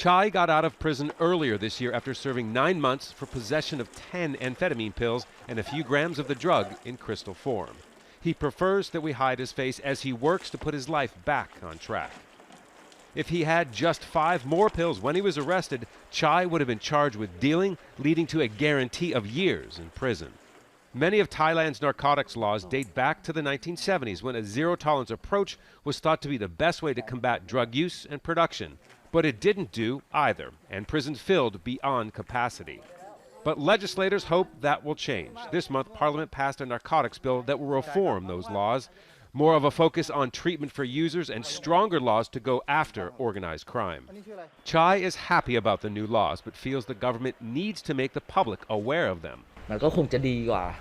Chai got out of prison earlier this year after serving 9 months for possession of 10 amphetamine pills and a few grams of the drug in crystal form. He prefers that we hide his face as he works to put his life back on track. If he had just 5 more pills when he was arrested, Chai would have been charged with dealing, leading to a guarantee of years in prison. Many of Thailand's narcotics laws date back to the 1970s, when a zero-tolerance approach was thought to be the best way to combat drug use and production. But it didn't do either, and prisons filled beyond capacity. But legislators hope that will change. This month, Parliament passed a narcotics bill that will reform those laws. More of a focus on treatment for users and stronger laws to go after organized crime. Chai is happy about the new laws, but feels the government needs to make the public aware of them.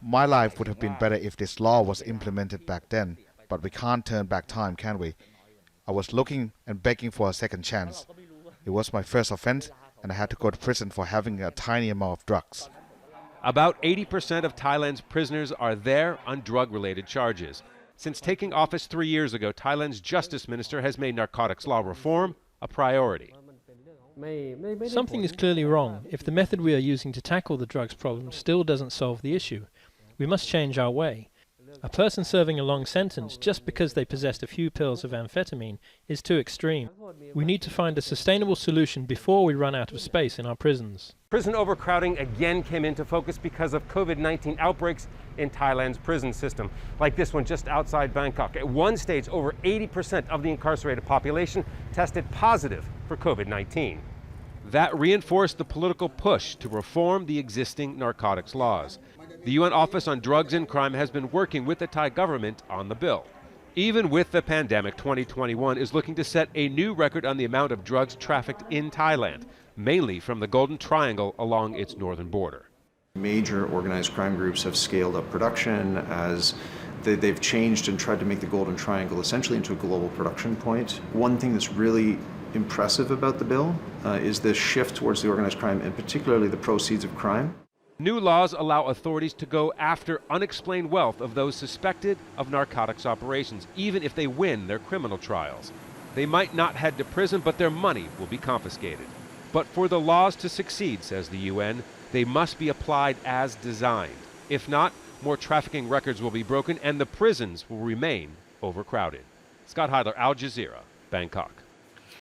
My life would have been better if this law was implemented back then, but we can't turn back time, can we? I was looking and begging for a second chance. It was my first offense, and I had to go to prison for having a tiny amount of drugs. About 80% of Thailand's prisoners are there on drug-related charges. Since taking office 3 years ago, Thailand's justice minister has made narcotics law reform a priority. Something is clearly wrong if the method we are using to tackle the drugs problem still doesn't solve the issue. We must change our way. A person serving a long sentence just because they possessed a few pills of amphetamine is too extreme. We need to find a sustainable solution before we run out of space in our prisons. Prison overcrowding again came into focus because of COVID-19 outbreaks in Thailand's prison system, like this one just outside Bangkok. At one stage, over 80% of the incarcerated population tested positive for COVID-19. That reinforced the political push to reform the existing narcotics laws. The UN Office on Drugs and Crime has been working with the Thai government on the bill. Even with the pandemic, 2021 is looking to set a new record on the amount of drugs trafficked in Thailand, mainly from the Golden Triangle along its northern border. Major organized crime groups have scaled up production as they've changed and tried to make the Golden Triangle essentially into a global production point. One thing that's really impressive about the bill is this shift towards the organized crime, and particularly the proceeds of crime. New laws allow authorities to go after unexplained wealth of those suspected of narcotics operations, even if they win their criminal trials. They might not head to prison, but their money will be confiscated. But for the laws to succeed, says the UN, they must be applied as designed. If not, more trafficking records will be broken and the prisons will remain overcrowded. Scott Heidler, Al Jazeera, Bangkok.